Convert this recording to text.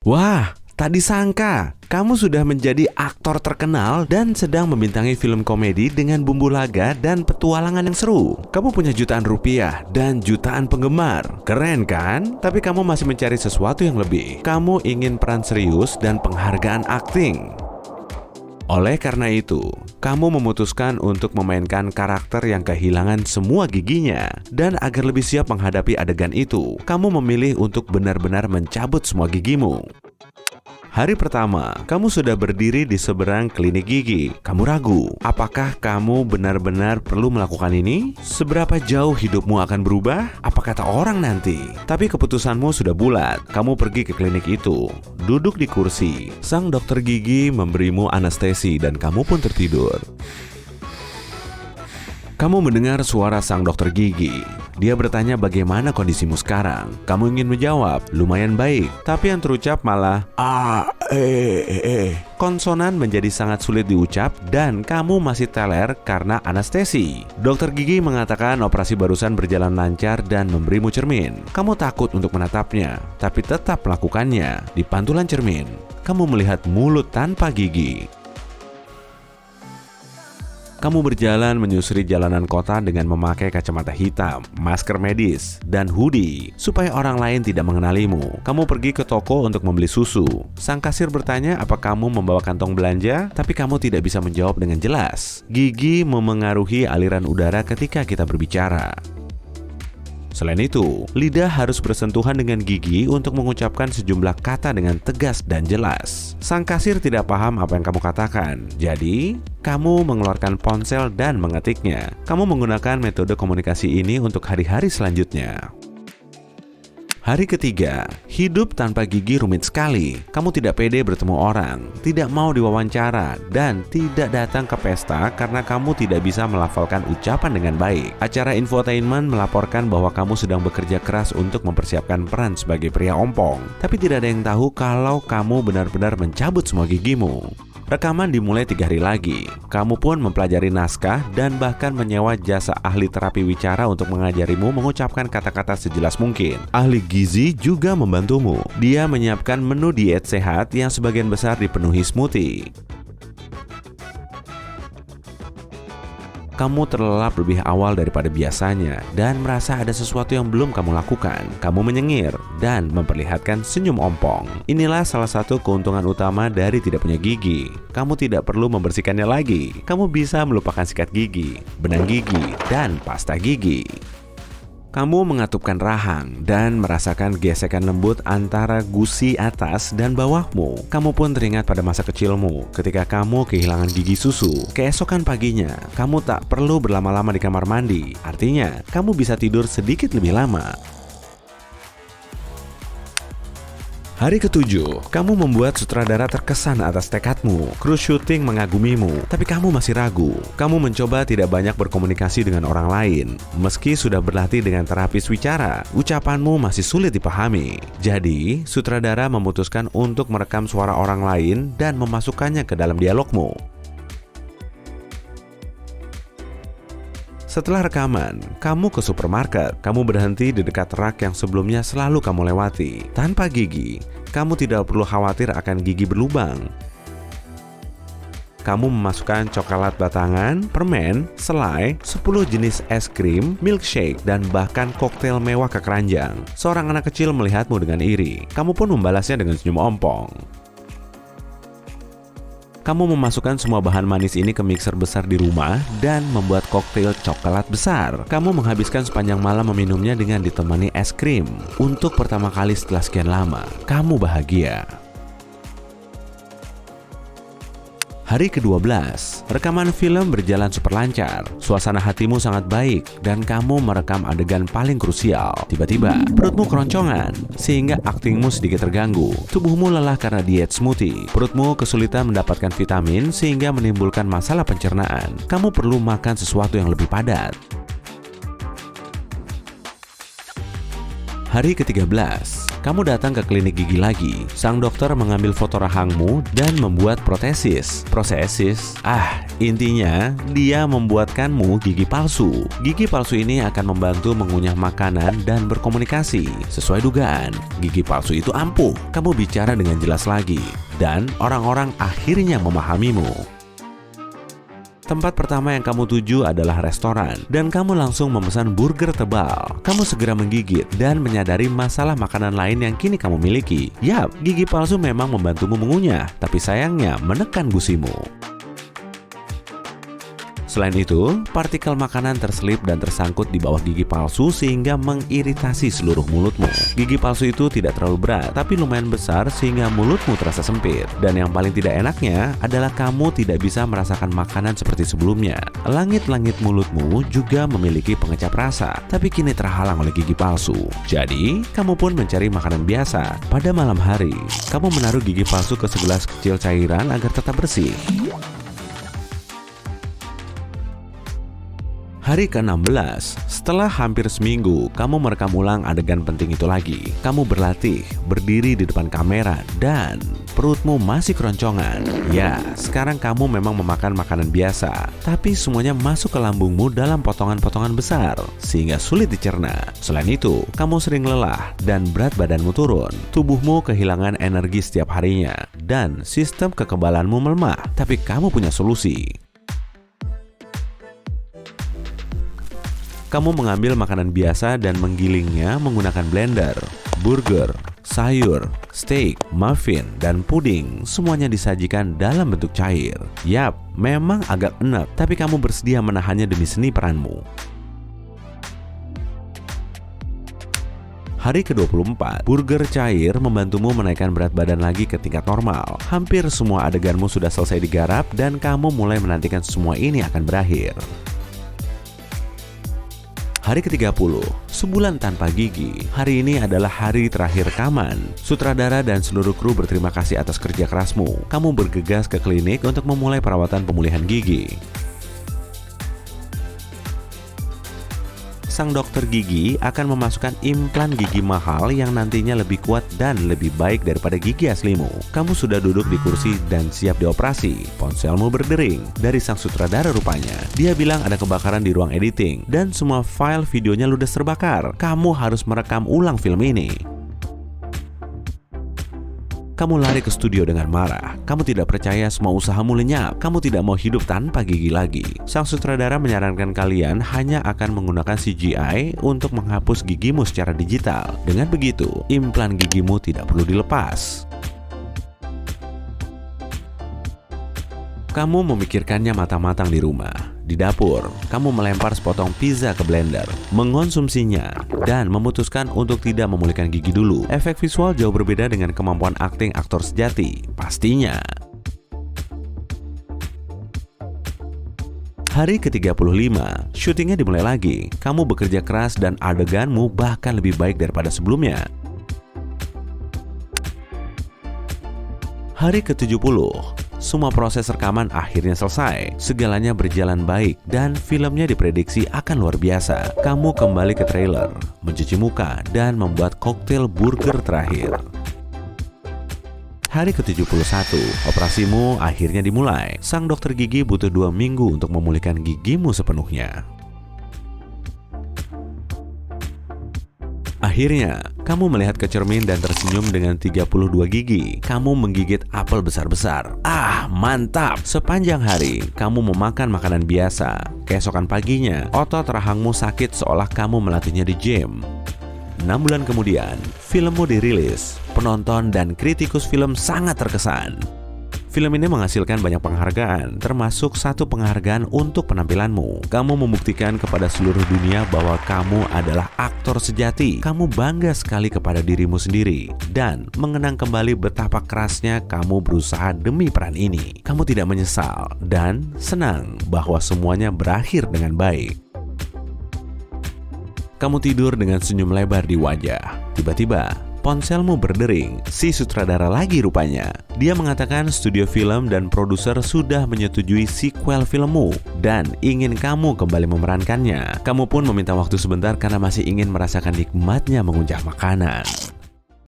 Wah, tak disangka, kamu sudah menjadi aktor terkenal dan sedang membintangi film komedi dengan bumbu laga dan petualangan yang seru. Kamu punya jutaan rupiah dan jutaan penggemar. Keren kan? Tapi kamu masih mencari sesuatu yang lebih. Kamu ingin peran serius dan penghargaan akting. Oleh karena itu, kamu memutuskan untuk memainkan karakter yang kehilangan semua giginya. Dan agar lebih siap menghadapi adegan itu, kamu memilih untuk benar-benar mencabut semua gigimu. Hari pertama, kamu sudah berdiri di seberang klinik gigi. Kamu ragu, apakah kamu benar-benar perlu melakukan ini? Seberapa jauh hidupmu akan berubah? Apa kata orang nanti? Tapi keputusanmu sudah bulat. Kamu pergi ke klinik itu, duduk di kursi. Sang dokter gigi memberimu anestesi dan kamu pun tertidur. Kamu mendengar suara sang dokter gigi. Dia bertanya bagaimana kondisimu sekarang. Kamu ingin menjawab, lumayan baik. Tapi yang terucap malah Konsonan menjadi sangat sulit diucap dan kamu masih teler karena anestesi. Dokter gigi mengatakan operasi barusan berjalan lancar dan memberimu cermin. Kamu takut untuk menatapnya, tapi tetap melakukannya. Di pantulan cermin, kamu melihat mulut tanpa gigi. Kamu berjalan menyusuri jalanan kota dengan memakai kacamata hitam, masker medis, dan hoodie supaya orang lain tidak mengenalimu. Kamu pergi ke toko untuk membeli susu. Sang kasir bertanya apa kamu membawa kantong belanja, tapi kamu tidak bisa menjawab dengan jelas. Gigi memengaruhi aliran udara ketika kita berbicara. Selain itu, lidah harus bersentuhan dengan gigi untuk mengucapkan sejumlah kata dengan tegas dan jelas. Sang kasir tidak paham apa yang kamu katakan, jadi kamu mengeluarkan ponsel dan mengetiknya. Kamu menggunakan metode komunikasi ini untuk hari-hari selanjutnya. Hari ketiga, hidup tanpa gigi rumit sekali. Kamu tidak pede bertemu orang, tidak mau diwawancara, dan tidak datang ke pesta karena kamu tidak bisa melafalkan ucapan dengan baik. Acara infotainment melaporkan bahwa kamu sedang bekerja keras untuk mempersiapkan peran sebagai pria ompong, tapi tidak ada yang tahu kalau kamu benar-benar mencabut semua gigimu. Rekaman dimulai 3 hari lagi. Kamu pun mempelajari naskah dan bahkan menyewa jasa ahli terapi wicara untuk mengajarimu mengucapkan kata-kata sejelas mungkin. Ahli gizi juga membantumu. Dia menyiapkan menu diet sehat yang sebagian besar dipenuhi smoothie. Kamu terlelap lebih awal daripada biasanya dan merasa ada sesuatu yang belum kamu lakukan. Kamu menyengir dan memperlihatkan senyum ompong. Inilah salah satu keuntungan utama dari tidak punya gigi. Kamu tidak perlu membersihkannya lagi. Kamu bisa melupakan sikat gigi, benang gigi, dan pasta gigi. Kamu mengatupkan rahang dan merasakan gesekan lembut antara gusi atas dan bawahmu. Kamu pun teringat pada masa kecilmu ketika kamu kehilangan gigi susu. Keesokan paginya, kamu tak perlu berlama-lama di kamar mandi. Artinya, kamu bisa tidur sedikit lebih lama. Hari ketujuh, kamu membuat sutradara terkesan atas tekadmu. Kru syuting mengagumimu, tapi kamu masih ragu. Kamu mencoba tidak banyak berkomunikasi dengan orang lain. Meski sudah berlatih dengan terapis wicara, ucapanmu masih sulit dipahami. Jadi, sutradara memutuskan untuk merekam suara orang lain dan memasukkannya ke dalam dialogmu. Setelah rekaman, kamu ke supermarket. Kamu berhenti di dekat rak yang sebelumnya selalu kamu lewati. Tanpa gigi, kamu tidak perlu khawatir akan gigi berlubang. Kamu memasukkan coklat batangan, permen, selai, 10 jenis es krim, milkshake, dan bahkan koktail mewah ke keranjang. Seorang anak kecil melihatmu dengan iri. Kamu pun membalasnya dengan senyum ompong. Kamu memasukkan semua bahan manis ini ke mixer besar di rumah dan membuat koktail coklat besar. Kamu menghabiskan sepanjang malam meminumnya dengan ditemani es krim. Untuk pertama kali setelah sekian lama, kamu bahagia. Hari ke-12, rekaman film berjalan super lancar. Suasana hatimu sangat baik dan kamu merekam adegan paling krusial. Tiba-tiba, perutmu keroncongan sehingga aktingmu sedikit terganggu. Tubuhmu lelah karena diet smoothie. Perutmu kesulitan mendapatkan vitamin sehingga menimbulkan masalah pencernaan. Kamu perlu makan sesuatu yang lebih padat. Hari ke-13, kamu datang ke klinik gigi lagi. Sang dokter mengambil foto rahangmu dan membuat protesis. Intinya dia membuatkanmu gigi palsu. Gigi palsu ini akan membantu mengunyah makanan dan berkomunikasi. Sesuai dugaan, gigi palsu itu ampuh. Kamu bicara dengan jelas lagi, dan orang-orang akhirnya memahamimu. Tempat pertama yang kamu tuju adalah restoran, dan kamu langsung memesan burger tebal. Kamu segera menggigit dan menyadari masalah makanan lain yang kini kamu miliki. Yap, gigi palsu memang membantumu mengunyah, tapi sayangnya menekan gusimu. Selain itu, partikel makanan terselip dan tersangkut di bawah gigi palsu sehingga mengiritasi seluruh mulutmu. Gigi palsu itu tidak terlalu berat, tapi lumayan besar sehingga mulutmu terasa sempit. Dan yang paling tidak enaknya adalah kamu tidak bisa merasakan makanan seperti sebelumnya. Langit-langit mulutmu juga memiliki pengecap rasa, tapi kini terhalang oleh gigi palsu. Jadi, kamu pun mencari makanan biasa. Pada malam hari, kamu menaruh gigi palsu ke segelas kecil cairan agar tetap bersih. Hari ke-16, setelah hampir seminggu, kamu merekam ulang adegan penting itu lagi. Kamu berlatih, berdiri di depan kamera, dan perutmu masih keroncongan. Ya, sekarang kamu memang memakan makanan biasa, tapi semuanya masuk ke lambungmu dalam potongan-potongan besar, sehingga sulit dicerna. Selain itu, kamu sering lelah dan berat badanmu turun. Tubuhmu kehilangan energi setiap harinya, dan sistem kekebalanmu melemah. Tapi kamu punya solusi. Kamu mengambil makanan biasa dan menggilingnya menggunakan blender. Burger, sayur, steak, muffin, dan puding semuanya disajikan dalam bentuk cair. Yap, memang agak enak, tapi kamu bersedia menahannya demi seni peranmu. Hari ke-24, burger cair membantumu menaikkan berat badan lagi ke tingkat normal. Hampir semua adeganmu sudah selesai digarap dan kamu mulai menantikan semua ini akan berakhir. Hari ke-30, sebulan tanpa gigi. Hari ini adalah hari terakhir rekaman. Sutradara dan seluruh kru berterima kasih atas kerja kerasmu. Kamu bergegas ke klinik untuk memulai perawatan pemulihan gigi. Sang dokter gigi akan memasukkan implan gigi mahal yang nantinya lebih kuat dan lebih baik daripada gigi aslimu. Kamu sudah duduk di kursi dan siap dioperasi. Ponselmu berdering dari sang sutradara rupanya. Dia bilang ada kebakaran di ruang editing dan semua file videonya ludes terbakar. Kamu harus merekam ulang film ini. Kamu lari ke studio dengan marah. Kamu tidak percaya semua usahamu lenyap. Kamu tidak mau hidup tanpa gigi lagi. Sang sutradara menyarankan kalian hanya akan menggunakan CGI untuk menghapus gigimu secara digital. Dengan begitu, implan gigimu tidak perlu dilepas. Kamu memikirkannya matang-matang di rumah. Di dapur, kamu melempar sepotong pizza ke blender, mengonsumsinya, dan memutuskan untuk tidak memulihkan gigi dulu. Efek visual jauh berbeda dengan kemampuan akting aktor sejati, pastinya. Hari ke-35, syutingnya dimulai lagi. Kamu bekerja keras dan adeganmu bahkan lebih baik daripada sebelumnya. Hari ke-70, semua proses rekaman akhirnya selesai. Segalanya berjalan baik dan filmnya diprediksi akan luar biasa. Kamu kembali ke trailer, mencuci muka, dan membuat koktail burger terakhir. Hari ke-71, operasimu akhirnya dimulai. Sang dokter gigi butuh 2 minggu untuk memulihkan gigimu sepenuhnya. Akhirnya, kamu melihat ke cermin dan tersenyum dengan 32 gigi. Kamu menggigit apel besar-besar. Mantap! Sepanjang hari, kamu memakan makanan biasa. Keesokan paginya, otot rahangmu sakit seolah kamu melatihnya di gym. 6 bulan kemudian, filmmu dirilis. Penonton dan kritikus film sangat terkesan. Film ini menghasilkan banyak penghargaan, termasuk 1 penghargaan untuk penampilanmu. Kamu membuktikan kepada seluruh dunia bahwa kamu adalah aktor sejati. Kamu bangga sekali kepada dirimu sendiri dan mengenang kembali betapa kerasnya kamu berusaha demi peran ini. Kamu tidak menyesal dan senang bahwa semuanya berakhir dengan baik. Kamu tidur dengan senyum lebar di wajah. Tiba-tiba, Ponselmu berdering, si sutradara lagi rupanya. Dia mengatakan studio film dan produser sudah menyetujui sequel filmmu dan ingin kamu kembali memerankannya. Kamu pun meminta waktu sebentar karena masih ingin merasakan nikmatnya mengunjak makanan.